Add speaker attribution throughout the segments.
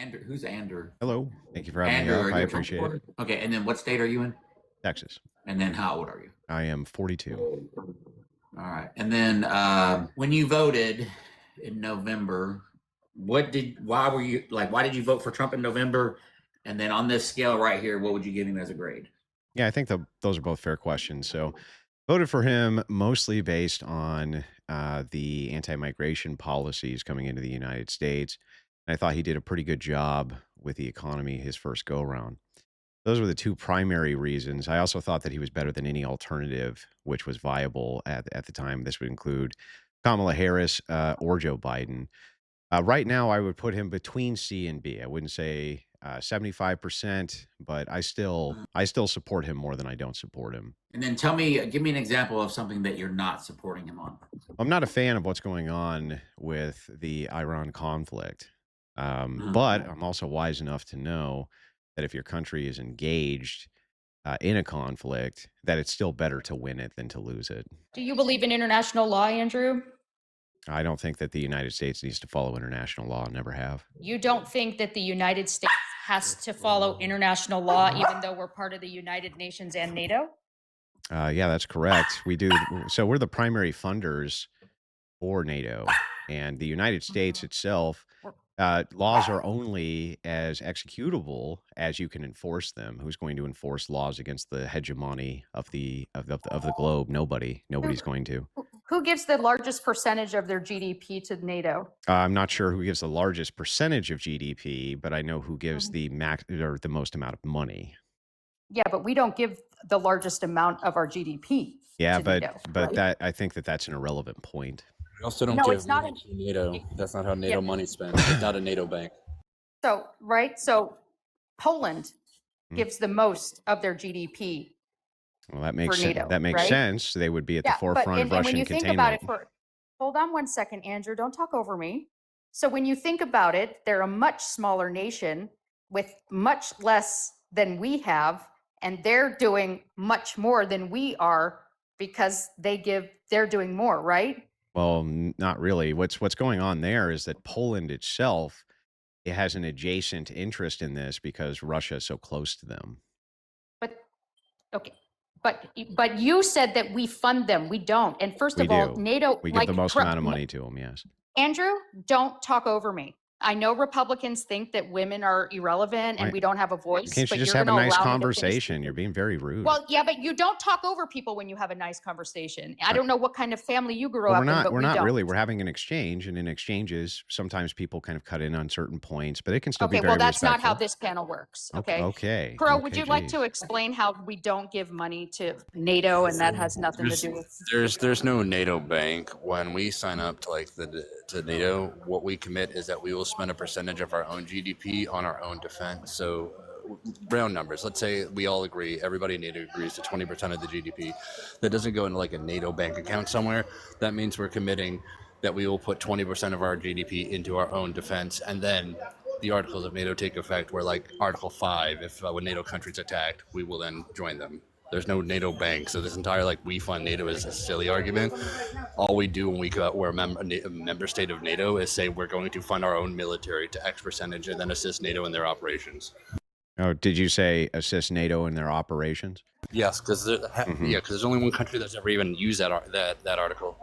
Speaker 1: Andrew, who's Andrew?
Speaker 2: Hello. Thank you for having
Speaker 1: Andrew,
Speaker 2: me up. I appreciate it.
Speaker 1: Okay, and then what state are you in?
Speaker 2: Texas.
Speaker 1: And then how old are you?
Speaker 2: I am 42.
Speaker 1: All right. And then when you voted in November, why did you vote for Trump in November? And then on this scale right here, what would you give him as a grade?
Speaker 2: Yeah, I think those are both fair questions. So voted for him mostly based on the anti-migration policies coming into the United States. And I thought he did a pretty good job with the economy his first go around. Those were the two primary reasons. I also thought that he was better than any alternative which was viable at the time. This would include Kamala Harris or Joe Biden. Right now, I would put him between C and B. I wouldn't say 75%, but I still support him more than I don't support him.
Speaker 1: And then give me an example of something that you're not supporting him on.
Speaker 2: I'm not a fan of what's going on with the Iran conflict, but I'm also wise enough to know that if your country is engaged in a conflict, that it's still better to win it than to lose it.
Speaker 3: Do you believe in international law, Andrew?
Speaker 2: I don't think that the United States needs to follow international law. Never have.
Speaker 3: You don't think that the United States has to follow international law, even though we're part of the United Nations and NATO?
Speaker 2: Yeah, that's correct. We do. So we're the primary funders for NATO, and the United States itself. Laws are only as executable as you can enforce them. Who's going to enforce laws against the hegemony of the globe? Nobody's going to.
Speaker 3: Who gives the largest percentage of their GDP to NATO?
Speaker 2: I'm not sure who gives the largest percentage of GDP, but I know who gives the most amount of money.
Speaker 3: Yeah, but we don't give the largest amount of our GDP.
Speaker 2: Yeah,
Speaker 3: to
Speaker 2: but
Speaker 3: NATO,
Speaker 2: but
Speaker 3: right?
Speaker 2: I think that's an irrelevant point.
Speaker 4: We also don't
Speaker 3: No,
Speaker 4: give
Speaker 3: it's not
Speaker 4: money to NATO. That's not how NATO money's spent. It's not a NATO bank.
Speaker 3: So Poland gives the most of their GDP.
Speaker 2: Well, that makes
Speaker 3: for NATO,
Speaker 2: that makes
Speaker 3: right?
Speaker 2: sense. They would be at the forefront of
Speaker 3: when
Speaker 2: Russian
Speaker 3: you think
Speaker 2: containment.
Speaker 3: about it, hold on one second, Andrew, don't talk over me. So when you think about it, they're a much smaller nation with much less than we have, and they're doing much more than we are because they're doing more, right?
Speaker 2: Well, not really. What's going on there is that Poland itself, it has an adjacent interest in this because Russia is so close to them.
Speaker 3: But okay. But you said that we fund them. We don't. And first of all, NATO,
Speaker 2: we give the most amount of money to them. Yes.
Speaker 3: Andrew, don't talk over me. I know Republicans think that women are irrelevant and we don't have a voice.
Speaker 2: Can't you just have a nice conversation? You're being very rude.
Speaker 3: Well, yeah, but you don't talk over people when you have a nice conversation. I don't know what kind of family you grew up in, but
Speaker 2: we're not really. We're having an exchange, and in exchanges, sometimes people kind of cut in on certain points, but it can still be very
Speaker 3: that's
Speaker 2: respectful.
Speaker 3: not how this panel works. Okay.
Speaker 2: Okay.
Speaker 3: Crow, would you like to explain how we don't give money to NATO and that has nothing to do with?
Speaker 4: There's no NATO bank. When we sign up to to NATO, what we commit is that we will spend a percentage of our own GDP on our own defense. So round numbers, let's say we all agree, everybody in NATO agrees to 20% of the GDP. That doesn't go into like a NATO bank account somewhere. That means we're committing that we will put 20% of our GDP into our own defense. And then the articles of NATO take effect where like Article 5, if when NATO countries attacked, we will then join them. There's no NATO bank, so this entire we fund NATO is a silly argument. All we do when we're a member state of NATO is say we're going to fund our own military to X percentage and then assist NATO in their operations.
Speaker 2: Oh, did you say assist NATO in their operations?
Speaker 4: Yes, because there's only one country that's ever even used that article.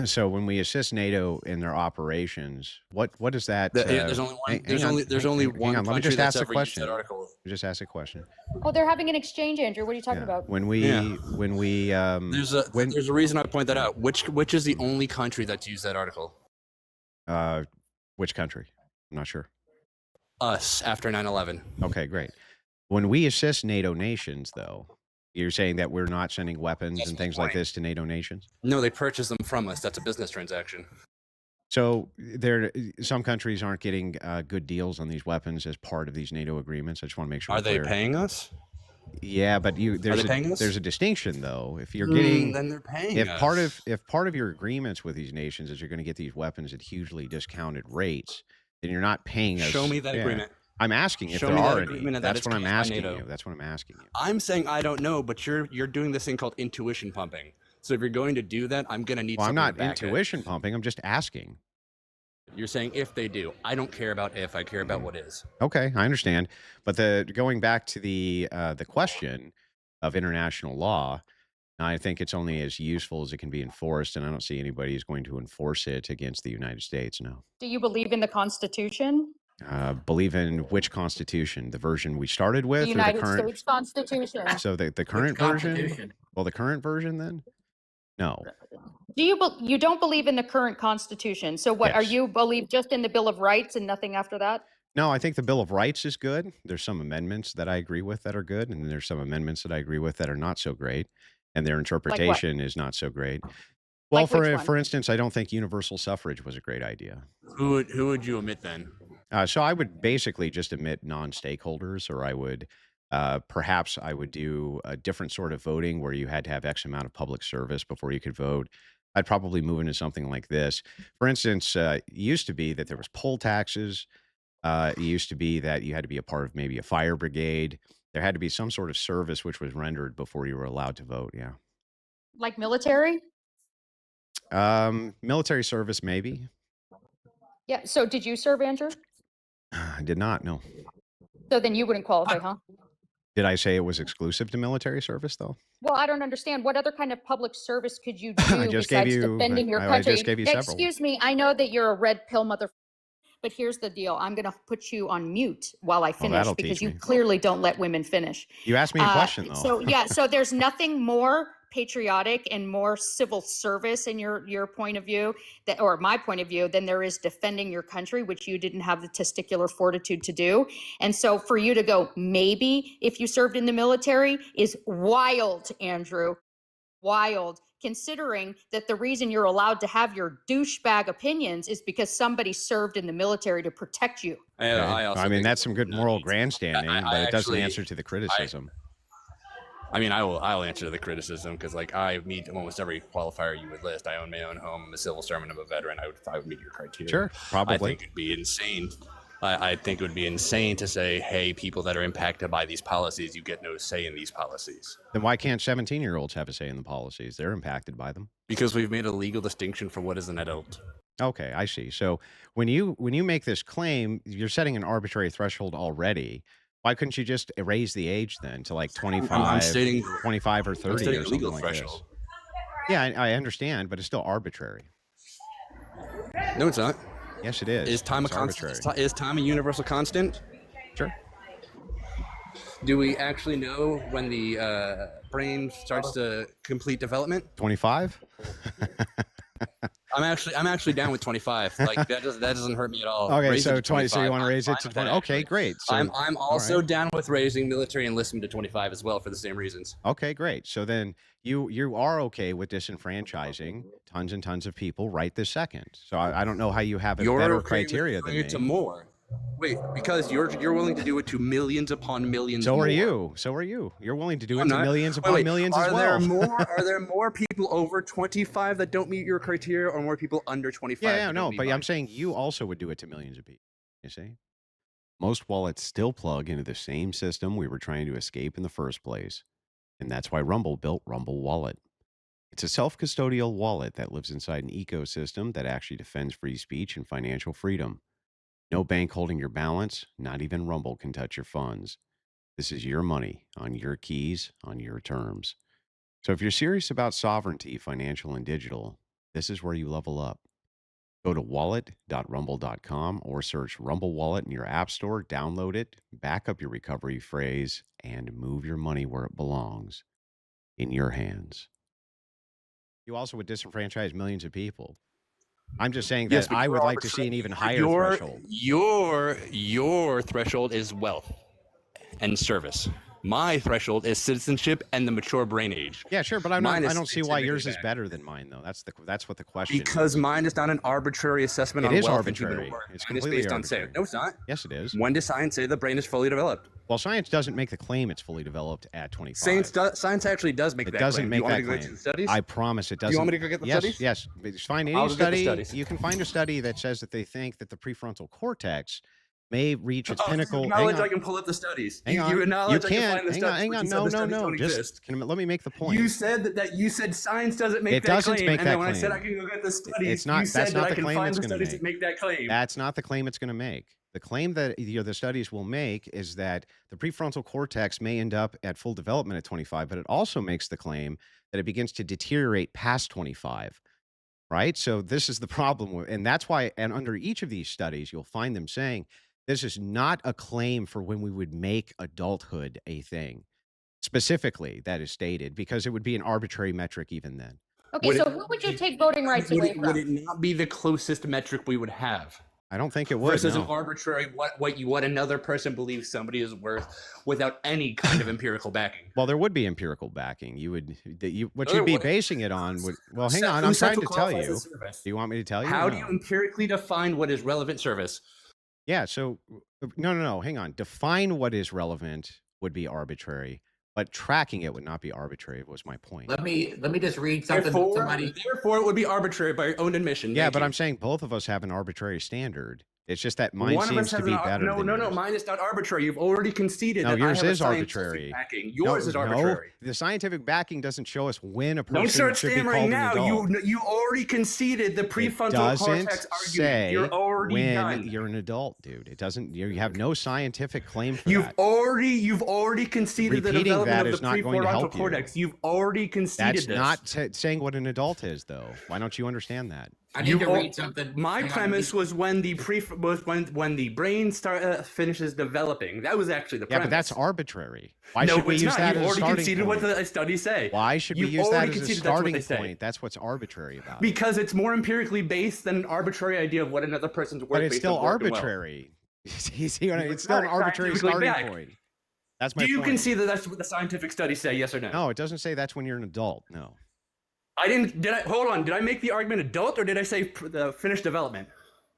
Speaker 2: So when we assist NATO in their operations, what is that?
Speaker 4: There's only one. There's only one
Speaker 2: Let me
Speaker 4: country
Speaker 2: just
Speaker 4: that's
Speaker 2: ask a
Speaker 4: ever used
Speaker 2: question.
Speaker 4: that article.
Speaker 2: Just ask a question.
Speaker 3: Oh, they're having an exchange, Andrew. What are you talking about?
Speaker 2: When we
Speaker 4: there's a reason I point that out. Which is the only country that's used that article?
Speaker 2: Which country? I'm not sure.
Speaker 4: Us after 9/11.
Speaker 2: Okay, great. When we assist NATO nations, though, you're saying that we're not sending weapons and things like this to NATO nations?
Speaker 4: No, they purchase them from us. That's a business transaction.
Speaker 2: So some countries aren't getting good deals on these weapons as part of these NATO agreements. I just want to make sure.
Speaker 4: Are they paying us?
Speaker 2: Yeah, but there's a distinction though. If you're getting,
Speaker 4: then they're paying us.
Speaker 2: If part of your agreements with these nations is you're going to get these weapons at hugely discounted rates, then you're not paying us.
Speaker 4: Show me that agreement.
Speaker 2: I'm asking if there are any. That's what I'm asking you. That's what I'm asking you.
Speaker 4: I'm saying I don't know, but you're doing this thing called intuition pumping. So if you're going to do that, I'm going to need.
Speaker 2: Well, I'm not intuition pumping. I'm just asking.
Speaker 4: You're saying if they do. I don't care about if. I care about what is.
Speaker 2: Okay, I understand. But going back to the question of international law, I think it's only as useful as it can be enforced, and I don't see anybody who's going to enforce it against the United States. No.
Speaker 3: Do you believe in the Constitution?
Speaker 2: Believe in which constitution? The version we started
Speaker 3: The
Speaker 2: with, or the
Speaker 3: United
Speaker 2: current?
Speaker 3: States Constitution.
Speaker 2: So the
Speaker 1: Which
Speaker 2: current version?
Speaker 1: constitution?
Speaker 2: Well, the current version then? No.
Speaker 3: Do you don't believe in the current Constitution? So what are
Speaker 2: Yes.
Speaker 3: you believe just in the Bill of Rights and nothing after that?
Speaker 2: No, I think the Bill of Rights is good. There's some amendments that I agree with that are good, and there's some amendments that I agree with that are not so great, and their interpretation is not so great. Well,
Speaker 3: Like which one?
Speaker 2: for instance, I don't think universal suffrage was a great idea.
Speaker 4: Who would you omit then?
Speaker 2: So I would basically just omit non-stakeholders, or I would perhaps I would do a different sort of voting where you had to have X amount of public service before you could vote. I'd probably move into something like this. For instance, it used to be that there was poll taxes. It used to be that you had to be a part of maybe a fire brigade. There had to be some sort of service which was rendered before you were allowed to vote. Yeah.
Speaker 3: Like military?
Speaker 2: Military service, maybe.
Speaker 3: Yeah. So did you serve, Andrew?
Speaker 2: I did not. No.
Speaker 3: So then you wouldn't qualify, huh?
Speaker 2: Did I say it was exclusive to military service, though?
Speaker 3: Well, I don't understand. What other kind of public service could you
Speaker 2: I
Speaker 3: do
Speaker 2: just gave
Speaker 3: besides
Speaker 2: you-
Speaker 3: defending your
Speaker 2: I
Speaker 3: country?
Speaker 2: just gave you several.
Speaker 3: Excuse me. I know that you're a red pill mother, but here's the deal. I'm going to put you on mute while I finish
Speaker 2: that'll
Speaker 3: because
Speaker 2: teach
Speaker 3: you
Speaker 2: me.
Speaker 3: clearly don't let women finish.
Speaker 2: You asked me a question, though.
Speaker 3: So yeah, so there's nothing more patriotic and more civil service in your point of view that, or my point of view, than there is defending your country, which you didn't have the testicular fortitude to do. And so for you to go, maybe if you served in the military, is wild, Andrew. Wild, considering that the reason you're allowed to have your douchebag opinions is because somebody served in the military to protect you.
Speaker 2: Okay. I mean, that's some good moral grandstanding, but it doesn't answer to the criticism.
Speaker 4: I mean, I'll answer to the criticism because, like, I meet almost every qualifier you would list. I own my own home. I'm a civil servant. I'm a veteran. I would meet your criteria.
Speaker 2: Sure, probably.
Speaker 4: I think it'd be insane. I think it would be insane to say, hey, people that are impacted by these policies, you get no say in these policies.
Speaker 2: Then why can't 17-year-olds have a say in the policies? They're impacted by them.
Speaker 4: Because we've made a legal distinction for what is an adult.
Speaker 2: Okay, I see. So when you make this claim, you're setting an arbitrary threshold already. Why couldn't you just raise the age then to like 25,
Speaker 4: I'm stating,
Speaker 2: 25 or 30 or
Speaker 4: a
Speaker 2: something
Speaker 4: legal
Speaker 2: like
Speaker 4: threshold.
Speaker 2: this? Yeah, I understand, but it's still arbitrary.
Speaker 4: No, it's not.
Speaker 2: Yes, it is.
Speaker 4: Is time a
Speaker 2: It's
Speaker 4: constant?
Speaker 2: arbitrary.
Speaker 4: Is time a universal constant?
Speaker 2: Sure.
Speaker 4: Do we actually know when the brain starts to complete development?
Speaker 2: 25?
Speaker 4: I'm actually down with 25. Like that doesn't hurt me at all.
Speaker 2: Okay,
Speaker 4: Raise it
Speaker 2: so
Speaker 4: to
Speaker 2: 20. So you
Speaker 4: 25.
Speaker 2: want to
Speaker 4: I'm
Speaker 2: raise it
Speaker 4: fine
Speaker 2: to
Speaker 4: with
Speaker 2: 20?
Speaker 4: that,
Speaker 2: Okay,
Speaker 4: actually.
Speaker 2: great. So
Speaker 4: I'm also
Speaker 2: right.
Speaker 4: down with raising military enlistment to 25 as well for the same reasons.
Speaker 2: Okay, great. So then you are okay with disenfranchising tons and tons of people right this second. So I don't know how you have a better
Speaker 4: okay
Speaker 2: criteria
Speaker 4: with
Speaker 2: than
Speaker 4: doing
Speaker 2: me.
Speaker 4: it to more. Wait, because you're willing to do it to millions upon millions.
Speaker 2: So
Speaker 4: more.
Speaker 2: are you. So are you. You're willing to do it
Speaker 4: I'm
Speaker 2: to
Speaker 4: not.
Speaker 2: millions
Speaker 4: Wait,
Speaker 2: upon
Speaker 4: wait,
Speaker 2: millions
Speaker 4: are
Speaker 2: as well.
Speaker 4: Are there more people over 25 that don't meet your criteria, or more people under 25?
Speaker 2: Yeah,
Speaker 4: that don't
Speaker 2: no,
Speaker 4: meet
Speaker 2: but
Speaker 4: mine?
Speaker 2: I'm saying you also would do it to millions of people. You see? Most wallets still plug into the same system we were trying to escape in the first place. And that's why Rumble built Rumble Wallet. It's a self-custodial wallet that lives inside an ecosystem that actually defends free speech and financial freedom. No bank holding your balance, not even Rumble can touch your funds. This is your money on your keys, on your terms. So if you're serious about sovereignty, financial and digital, this is where you level up. Go to wallet.rumble.com or search Rumble Wallet in your app store, download it, back up your recovery phrase, and move your money where it belongs, in your hands. You also would disenfranchise millions of people. I'm just saying that
Speaker 4: Yes, but
Speaker 2: I
Speaker 4: you're
Speaker 2: would like to see an even higher threshold.
Speaker 4: Your threshold is wealth and service. My threshold is citizenship and the mature brain age.
Speaker 2: Yeah, sure, but I
Speaker 4: Mine is
Speaker 2: don't see why yours is
Speaker 4: significantly
Speaker 2: better than mine, though. That's what the question is.
Speaker 4: Because mine is not an arbitrary assessment
Speaker 2: It
Speaker 4: on
Speaker 2: is
Speaker 4: wealth and human
Speaker 2: arbitrary.
Speaker 4: worth.
Speaker 2: It's
Speaker 4: Mine is
Speaker 2: completely
Speaker 4: based on
Speaker 2: arbitrary.
Speaker 4: say. No, it's not.
Speaker 2: Yes, it is.
Speaker 4: When does science say the brain is fully developed?
Speaker 2: Well, science doesn't make the claim it's fully developed at 25.
Speaker 4: Science actually does make
Speaker 2: It
Speaker 4: that
Speaker 2: doesn't
Speaker 4: claim.
Speaker 2: make
Speaker 4: Do you want
Speaker 2: that
Speaker 4: me to go
Speaker 2: claim.
Speaker 4: into the studies?
Speaker 2: I promise it doesn't.
Speaker 4: Do you want me to go get the
Speaker 2: yes,
Speaker 4: studies?
Speaker 2: Yes, Just find
Speaker 4: I'll
Speaker 2: any
Speaker 4: go get the
Speaker 2: study.
Speaker 4: studies.
Speaker 2: You can find a study that says that they think that the prefrontal cortex may reach its
Speaker 4: Oh, you
Speaker 2: pinnacle.
Speaker 4: acknowledge
Speaker 2: Hang
Speaker 4: I
Speaker 2: on.
Speaker 4: can pull up the studies.
Speaker 2: Hang on.
Speaker 4: You
Speaker 2: You
Speaker 4: acknowledge I can
Speaker 2: can't.
Speaker 4: find the
Speaker 2: Hang on.
Speaker 4: studies.
Speaker 2: Hang
Speaker 4: but
Speaker 2: on.
Speaker 4: you said
Speaker 2: No,
Speaker 4: the
Speaker 2: no,
Speaker 4: studies
Speaker 2: no.
Speaker 4: don't
Speaker 2: Just
Speaker 4: exist.
Speaker 2: let me make the point.
Speaker 4: You said that you said science doesn't make
Speaker 2: It
Speaker 4: that
Speaker 2: doesn't
Speaker 4: claim,
Speaker 2: make
Speaker 4: and
Speaker 2: that
Speaker 4: then when I said I
Speaker 2: claim.
Speaker 4: can go get the studies,
Speaker 2: It's not.
Speaker 4: you said
Speaker 2: That's not
Speaker 4: that I
Speaker 2: the
Speaker 4: can
Speaker 2: claim
Speaker 4: find
Speaker 2: it's
Speaker 4: the
Speaker 2: going to
Speaker 4: studies
Speaker 2: make.
Speaker 4: that make that claim.
Speaker 2: That's not the claim it's going to make. The claim that the studies will make is that the prefrontal cortex may end up at full development at 25, but it also makes the claim that it begins to deteriorate past 25. Right. So this is the problem with, and that's why, and under each of these studies, you'll find them saying this is not a claim for when we would make adulthood a thing. Specifically, that is stated because it would be an arbitrary metric even then.
Speaker 3: Okay,
Speaker 4: Would
Speaker 3: so
Speaker 4: it-
Speaker 3: who would you take voting rights away
Speaker 4: Would
Speaker 3: from?
Speaker 4: it not be the closest metric we would have?
Speaker 2: I don't think it would.
Speaker 4: Versus
Speaker 2: No.
Speaker 4: an arbitrary what another person believes somebody is worth without any kind of empirical backing.
Speaker 2: Well, there would be empirical backing. You would what
Speaker 4: There
Speaker 2: you'd be
Speaker 4: would.
Speaker 2: basing it on would. Well, hang on.
Speaker 4: Who
Speaker 2: I'm
Speaker 4: said
Speaker 2: trying to tell
Speaker 4: qualifies
Speaker 2: you.
Speaker 4: as service?
Speaker 2: Do you want me to tell you?
Speaker 4: How
Speaker 2: or
Speaker 4: do you
Speaker 2: no?
Speaker 4: empirically define what is relevant service?
Speaker 2: Yeah. So no. Hang on. Define what is relevant would be arbitrary, but tracking it would not be arbitrary. Was my point.
Speaker 1: Let me just read something.
Speaker 4: Therefore, it would be arbitrary by your own admission.
Speaker 2: Yeah,
Speaker 4: Thank
Speaker 2: but
Speaker 4: you.
Speaker 2: I'm saying both of us have an arbitrary standard. It's just that mine
Speaker 4: One of
Speaker 2: seems
Speaker 4: us
Speaker 2: to
Speaker 4: has
Speaker 2: be
Speaker 4: an
Speaker 2: better
Speaker 4: no,
Speaker 2: than
Speaker 4: no,
Speaker 2: yours.
Speaker 4: mine is not arbitrary. You've already conceded
Speaker 2: No,
Speaker 4: that I
Speaker 2: yours
Speaker 4: have a
Speaker 2: is
Speaker 4: scientific
Speaker 2: arbitrary.
Speaker 4: backing. Yours is
Speaker 2: No,
Speaker 4: arbitrary.
Speaker 2: the scientific backing doesn't show us when a person
Speaker 4: Don't start
Speaker 2: should be called
Speaker 4: stammering
Speaker 2: an
Speaker 4: now.
Speaker 2: adult.
Speaker 4: You already conceded the
Speaker 2: It
Speaker 4: prefrontal
Speaker 2: doesn't
Speaker 4: cortex argument.
Speaker 2: say
Speaker 4: You're already
Speaker 2: when
Speaker 4: done.
Speaker 2: you're an adult, dude. It doesn't. You have no scientific claim for
Speaker 4: You've
Speaker 2: that.
Speaker 4: already conceded the
Speaker 2: Repeating that
Speaker 4: development
Speaker 2: is
Speaker 4: of the
Speaker 2: not going to
Speaker 4: prefrontal
Speaker 2: help you.
Speaker 4: cortex. You've already conceded
Speaker 2: That's
Speaker 4: this.
Speaker 2: not saying what an adult is, though. Why don't you understand that?
Speaker 1: I need to read something.
Speaker 4: My
Speaker 1: Hang on,
Speaker 4: premise was when the when the brain finishes developing. That was actually the
Speaker 2: Yeah,
Speaker 4: premise.
Speaker 2: but that's arbitrary. Why
Speaker 4: no,
Speaker 2: should we
Speaker 4: it's
Speaker 2: use
Speaker 4: not.
Speaker 2: that
Speaker 4: You've
Speaker 2: as a
Speaker 4: already
Speaker 2: starting
Speaker 4: conceded
Speaker 2: point?
Speaker 4: what the studies say.
Speaker 2: Why should we
Speaker 4: You've
Speaker 2: use that
Speaker 4: already
Speaker 2: as a
Speaker 4: conceded that's what
Speaker 2: starting
Speaker 4: they say.
Speaker 2: point? That's what's arbitrary about it.
Speaker 4: Because it's more empirically based than an arbitrary idea of what another person's work.
Speaker 2: But it's
Speaker 4: based
Speaker 2: still
Speaker 4: on work and well.
Speaker 2: arbitrary. You see what it's still an
Speaker 4: not
Speaker 2: arbitrary
Speaker 4: scientifically
Speaker 2: starting
Speaker 4: backed.
Speaker 2: point. That's my
Speaker 4: Do you
Speaker 2: point.
Speaker 4: concede that that's what the scientific studies say? Yes or no?
Speaker 2: No, it doesn't say that's when you're an adult. No.
Speaker 4: I didn't. Did I? Hold on. Did I make the argument adult or did I say the finished development?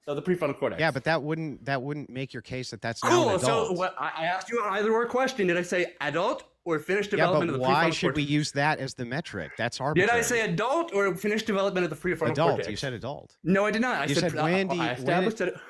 Speaker 4: So the prefrontal cortex.
Speaker 2: Yeah, but that wouldn't make your case that that's not
Speaker 4: Cool.
Speaker 2: an adult.
Speaker 4: So what, I asked you an either or question. Did I say adult or finished
Speaker 2: Yeah,
Speaker 4: development
Speaker 2: but
Speaker 4: of the prefrontal
Speaker 2: why
Speaker 4: cortex?
Speaker 2: should we use that as the metric? That's
Speaker 4: Did
Speaker 2: arbitrary.
Speaker 4: I say adult or finished development of the prefrontal
Speaker 2: adult?
Speaker 4: cortex?
Speaker 2: You said adult.
Speaker 4: No, I did not. I
Speaker 2: You
Speaker 4: said,
Speaker 2: said when do you-
Speaker 4: I established
Speaker 2: when
Speaker 4: that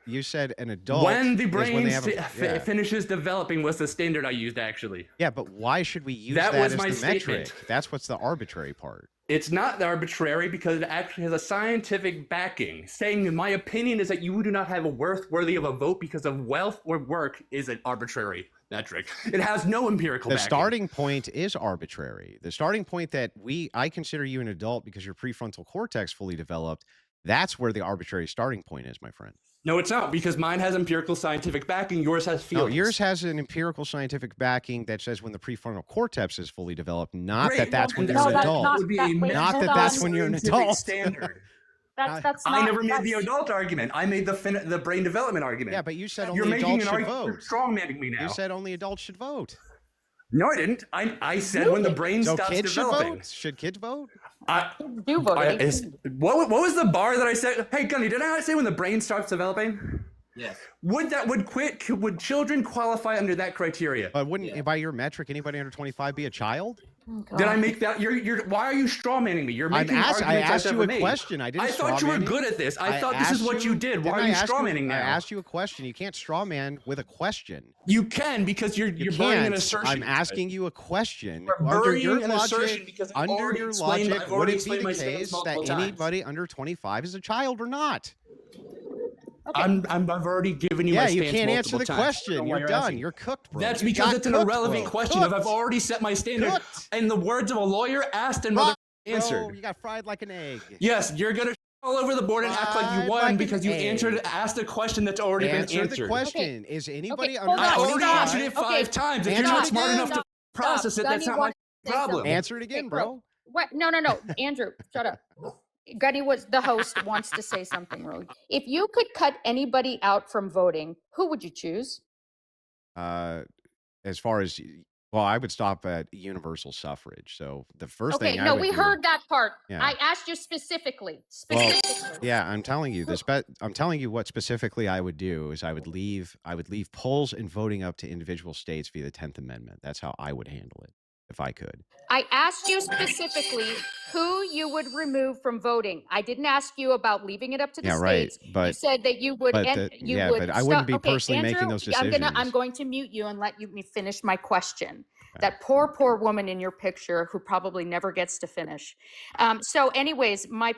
Speaker 2: You said an adult.
Speaker 4: when the
Speaker 2: is
Speaker 4: brain
Speaker 2: when they have yeah.
Speaker 4: finishes developing was the standard I used actually.
Speaker 2: Yeah, but why should we use
Speaker 4: That
Speaker 2: that
Speaker 4: was
Speaker 2: as
Speaker 4: my
Speaker 2: the
Speaker 4: statement.
Speaker 2: metric? That's what's the arbitrary part.
Speaker 4: It's not arbitrary because it actually has a scientific backing. Saying, in my opinion, is that you do not have a worth worthy of a vote because of wealth or work is an arbitrary metric. It has no empirical
Speaker 2: The
Speaker 4: backing.
Speaker 2: starting point is arbitrary. The starting point that I consider you an adult because your prefrontal cortex fully developed, that's where the arbitrary starting point is, my friend.
Speaker 4: No, it's not because mine has empirical scientific backing. Yours has
Speaker 2: No,
Speaker 4: feelings.
Speaker 2: yours has an empirical scientific backing that says when the prefrontal cortex is fully developed, not
Speaker 4: Great,
Speaker 2: that that's when
Speaker 4: well,
Speaker 2: you're
Speaker 3: no,
Speaker 2: an
Speaker 3: that's
Speaker 2: adult.
Speaker 3: not-
Speaker 4: would be
Speaker 3: that-
Speaker 4: a
Speaker 3: wait,
Speaker 2: Not
Speaker 3: hold
Speaker 2: that that's
Speaker 3: on.
Speaker 2: when you're an
Speaker 4: scientific
Speaker 2: adult.
Speaker 4: standard.
Speaker 3: That's
Speaker 4: I
Speaker 3: not.
Speaker 4: never made the
Speaker 3: that's-
Speaker 4: adult argument. I made the brain development argument.
Speaker 2: Yeah, but you said only
Speaker 4: You're making
Speaker 2: adults
Speaker 4: an
Speaker 2: should
Speaker 4: argument. You're
Speaker 2: vote.
Speaker 4: strong manning me now.
Speaker 2: You said only adults should vote.
Speaker 4: No, I didn't. I said when the brain
Speaker 2: So
Speaker 4: stops
Speaker 2: kids should
Speaker 4: developing.
Speaker 2: vote? Should kids vote?
Speaker 3: Do vote.
Speaker 4: What was the bar that I said? Hey, Gunny, did I not say when the brain starts developing?
Speaker 1: Yes.
Speaker 4: Would children qualify under that criteria?
Speaker 2: But wouldn't, by your metric, anybody under 25 be a child?
Speaker 4: Did I make that? Why are you straw manning me? You're making
Speaker 2: I
Speaker 4: arguments
Speaker 2: asked
Speaker 4: I've
Speaker 2: you
Speaker 4: never
Speaker 2: a
Speaker 4: made.
Speaker 2: question. I didn't
Speaker 4: I thought you were
Speaker 2: straw man
Speaker 4: good at this. I thought this
Speaker 2: asked
Speaker 4: is what you did. Why
Speaker 2: didn't
Speaker 4: are
Speaker 2: I
Speaker 4: you
Speaker 2: ask
Speaker 4: straw
Speaker 2: you-
Speaker 4: manning now?
Speaker 2: I asked you a question. You can't straw man with a question.
Speaker 4: You can because you're
Speaker 2: You
Speaker 4: burying an
Speaker 2: can't.
Speaker 4: assertion.
Speaker 2: I'm asking you a question.
Speaker 4: You're
Speaker 2: Under
Speaker 4: burying
Speaker 2: your
Speaker 4: an assertion
Speaker 2: logic,
Speaker 4: because I've
Speaker 2: under
Speaker 4: already
Speaker 2: your
Speaker 4: explained-
Speaker 2: logic,
Speaker 4: I've
Speaker 2: would
Speaker 4: already
Speaker 2: it be
Speaker 4: explained
Speaker 2: the
Speaker 4: my stance
Speaker 2: case that
Speaker 4: multiple times.
Speaker 2: anybody under 25 is a child or not?
Speaker 3: Okay.
Speaker 4: I've already given you
Speaker 2: Yeah,
Speaker 4: my
Speaker 2: you
Speaker 4: stance
Speaker 2: can't answer
Speaker 4: multiple
Speaker 2: the
Speaker 4: times. I don't
Speaker 2: question.
Speaker 4: know why
Speaker 2: You're done.
Speaker 4: asking.
Speaker 2: You're cooked, bro.
Speaker 4: That's
Speaker 2: You
Speaker 4: because
Speaker 2: got
Speaker 4: it's an
Speaker 2: cooked,
Speaker 4: irrelevant
Speaker 2: bro.
Speaker 4: question. If I've
Speaker 2: Cooked.
Speaker 4: already set my standard,
Speaker 2: Cooked.
Speaker 4: in the words of a lawyer, asked and
Speaker 2: Bro,
Speaker 4: answered.
Speaker 2: you got fried like an egg.
Speaker 4: Yes, you're gonna all over the board and act like
Speaker 2: Fried
Speaker 4: you won
Speaker 2: like an
Speaker 4: because you
Speaker 2: egg.
Speaker 4: asked a question that's already been
Speaker 2: Answer the
Speaker 4: answered.
Speaker 2: question. Is anybody
Speaker 3: hold
Speaker 2: under
Speaker 3: on,
Speaker 4: I already
Speaker 2: 25?
Speaker 4: answered it 5 times. If you're
Speaker 2: Answer
Speaker 4: not
Speaker 2: it
Speaker 4: smart
Speaker 2: again.
Speaker 4: enough to process it, that's
Speaker 3: Gunny
Speaker 4: not my
Speaker 3: wants to say
Speaker 4: problem.
Speaker 3: something.
Speaker 2: Answer it again, bro.
Speaker 3: What? No. Andrew, shut up. Gunny was the host wants to say something really. If you could cut anybody out from voting, who would you choose?
Speaker 2: As far as, well, I would stop at universal suffrage. So the first
Speaker 3: Okay,
Speaker 2: thing I
Speaker 3: no,
Speaker 2: would
Speaker 3: we
Speaker 2: do-
Speaker 3: heard that part.
Speaker 2: Yeah.
Speaker 3: I asked you specifically.
Speaker 2: Well,
Speaker 3: Specifically.
Speaker 2: yeah, I'm telling you this. I'm telling you what specifically I would do is I would leave polls and voting up to individual states via the 10th Amendment. That's how I would handle it. if I could.
Speaker 3: I asked you specifically who you would remove from voting. I didn't ask you about leaving it up to the
Speaker 2: Yeah, right.
Speaker 3: states. You
Speaker 2: But
Speaker 3: said that you would
Speaker 2: but
Speaker 3: and
Speaker 2: the,
Speaker 3: you
Speaker 2: yeah,
Speaker 3: would
Speaker 2: but I wouldn't
Speaker 3: stop.
Speaker 2: be
Speaker 3: Okay,
Speaker 2: personally making
Speaker 3: Andrew,
Speaker 2: those
Speaker 3: I'm
Speaker 2: decisions.
Speaker 3: going to mute you and let me finish my question.
Speaker 2: Okay.
Speaker 3: That poor woman in your picture who probably never gets to finish. So, anyways, my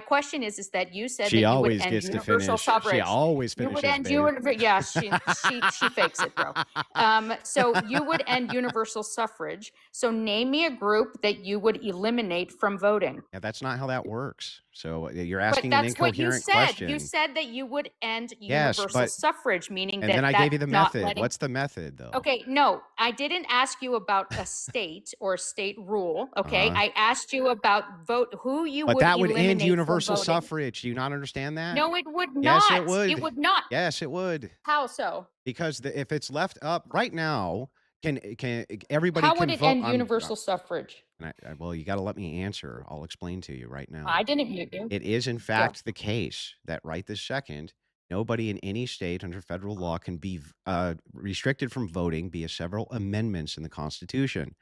Speaker 3: question is that you said that
Speaker 2: She
Speaker 3: you would
Speaker 2: always
Speaker 3: end
Speaker 2: gets to
Speaker 3: universal
Speaker 2: finish.
Speaker 3: suffrage.
Speaker 2: She always
Speaker 3: You would
Speaker 2: finishes,
Speaker 3: end
Speaker 2: baby.
Speaker 3: yeah, she fakes it, bro. So you would end universal suffrage. So name me a group that you would eliminate from voting.
Speaker 2: Yeah, that's not how that works. So you're
Speaker 3: But
Speaker 2: asking an
Speaker 3: that's what you
Speaker 2: incoherent
Speaker 3: said.
Speaker 2: question.
Speaker 3: You said that you would end
Speaker 2: Yes,
Speaker 3: universal
Speaker 2: but
Speaker 3: suffrage, meaning
Speaker 2: and
Speaker 3: that
Speaker 2: then I gave you the
Speaker 3: that's not
Speaker 2: method.
Speaker 3: letting.
Speaker 2: What's the method, though?
Speaker 3: Okay, no, I didn't ask you about a state or a state rule. Okay, I asked you about who you
Speaker 2: But
Speaker 3: would
Speaker 2: that would
Speaker 3: eliminate
Speaker 2: end universal
Speaker 3: from voting.
Speaker 2: suffrage. Do you not understand that?
Speaker 3: No, it would not.
Speaker 2: Yes, it would.
Speaker 3: It would not.
Speaker 2: Yes, it would.
Speaker 3: How so?
Speaker 2: Because if it's left up right now, can everybody
Speaker 3: How
Speaker 2: can
Speaker 3: would it
Speaker 2: vote?
Speaker 3: end universal suffrage?
Speaker 2: Well, you got to let me answer. I'll explain to you right now.
Speaker 3: I didn't mute you.
Speaker 2: It is, in fact, the case that right this second, nobody in any state under federal law can be restricted from voting via several amendments in the Constitution.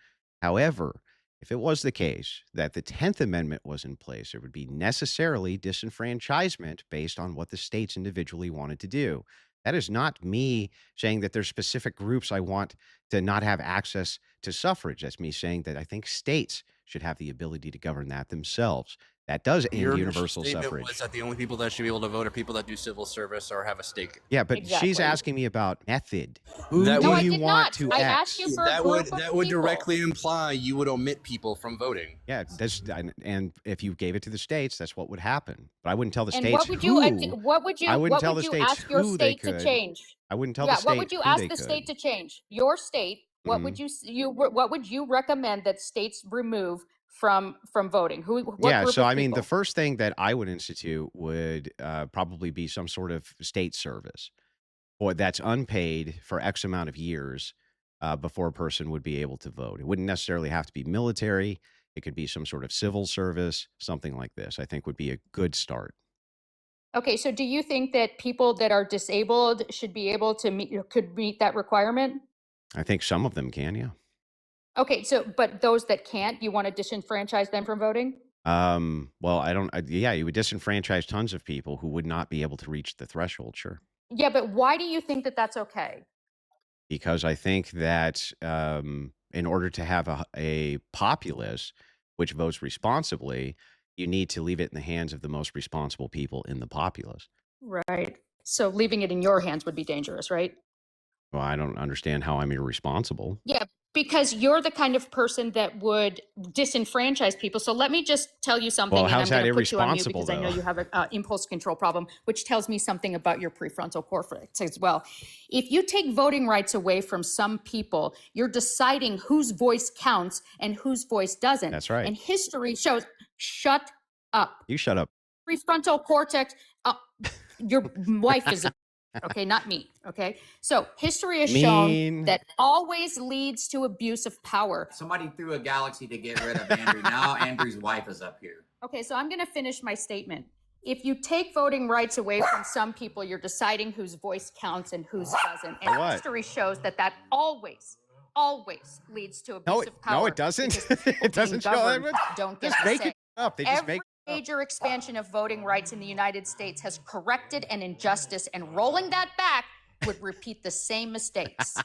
Speaker 2: However, if it was the case that the 10th Amendment was in place, there would be necessarily disenfranchisement based on what the states individually wanted to do. That is not me saying that there's specific groups I want to not have access to suffrage. That's me saying that I think states should have the ability to govern that themselves. That does end
Speaker 4: Your
Speaker 2: universal
Speaker 4: statement
Speaker 2: suffrage.
Speaker 4: was that the only people that should be able to vote are people that do civil service or have a stake.
Speaker 2: Yeah, but she's
Speaker 3: Exactly.
Speaker 2: asking me about method. Who
Speaker 4: That
Speaker 2: do
Speaker 4: would-
Speaker 2: you
Speaker 3: I did
Speaker 2: want
Speaker 3: not.
Speaker 2: to
Speaker 3: I
Speaker 2: X?
Speaker 3: asked you for a
Speaker 4: That
Speaker 3: group
Speaker 4: would
Speaker 3: of
Speaker 4: that would
Speaker 3: people.
Speaker 4: directly imply you would omit people from voting.
Speaker 2: Yeah, and if you gave it to the states, that's what would happen. But I wouldn't tell the
Speaker 3: And
Speaker 2: states
Speaker 3: what would you? What would you?
Speaker 2: I wouldn't
Speaker 3: What
Speaker 2: tell
Speaker 3: would
Speaker 2: the
Speaker 3: you
Speaker 2: states
Speaker 3: ask your
Speaker 2: who they
Speaker 3: state to
Speaker 2: could.
Speaker 3: change?
Speaker 2: I wouldn't tell
Speaker 3: Yeah.
Speaker 2: the
Speaker 3: What
Speaker 2: state
Speaker 3: would you
Speaker 2: who
Speaker 3: ask
Speaker 2: they
Speaker 3: the
Speaker 2: could.
Speaker 3: state to change? Your state. What
Speaker 2: Mhm.
Speaker 3: would what would you recommend that states remove from voting? What
Speaker 2: Yeah,
Speaker 3: group
Speaker 2: so
Speaker 3: of
Speaker 2: I mean, the
Speaker 3: people?
Speaker 2: first thing that I would institute would probably be some sort of state service, or that's unpaid for X amount of years before a person would be able to vote. It wouldn't necessarily have to be military. It could be some sort of civil service, something like this. I think would be a good start.
Speaker 3: Okay, so do you think that people that are disabled should be able to could meet that requirement?
Speaker 2: I think some of them can, yeah.
Speaker 3: Okay, so but those that can't, you want to disenfranchise them from voting?
Speaker 2: Well, yeah, you would disenfranchise tons of people who would not be able to reach the threshold, sure.
Speaker 3: Yeah, but why do you think that that's okay?
Speaker 2: Because I think that in order to have a populace which votes responsibly, you need to leave it in the hands of the most responsible people in the populace.
Speaker 3: Right. So leaving it in your hands would be dangerous, right?
Speaker 2: Well, I don't understand how I'm irresponsible.
Speaker 3: Yeah, because you're the kind of person that would disenfranchise people. So let me just tell you something,
Speaker 2: Well,
Speaker 3: and I'm
Speaker 2: how's that
Speaker 3: going to put you on mute
Speaker 2: irresponsible,
Speaker 3: because I know
Speaker 2: though?
Speaker 3: you have an impulse control problem, which tells me something about your prefrontal cortex as well. If you take voting rights away from some people, you're deciding whose voice counts and whose voice doesn't.
Speaker 2: That's right.
Speaker 3: And history shows, shut up.
Speaker 2: You shut up.
Speaker 3: Prefrontal cortex, your wife is a okay, not me. Okay. So history has
Speaker 2: Mean.
Speaker 3: shown that always leads to abuse of power.
Speaker 1: Somebody threw a galaxy to get rid of Andrew. Now Andrew's wife is up here.
Speaker 3: Okay, so I'm going to finish my statement. If you take voting rights away from some people, you're deciding whose voice counts and whose doesn't. And
Speaker 2: what?
Speaker 3: history shows that always leads to abuse of power.
Speaker 2: No, it doesn't.
Speaker 3: because the people
Speaker 2: It doesn't
Speaker 3: being
Speaker 2: show
Speaker 3: governed
Speaker 2: that.
Speaker 3: don't get
Speaker 2: Just
Speaker 3: the
Speaker 2: make
Speaker 3: say.
Speaker 2: it up. They just
Speaker 3: Every
Speaker 2: make it up.
Speaker 3: major expansion of voting rights in the United States has corrected an injustice, and rolling that back would repeat the same mistakes.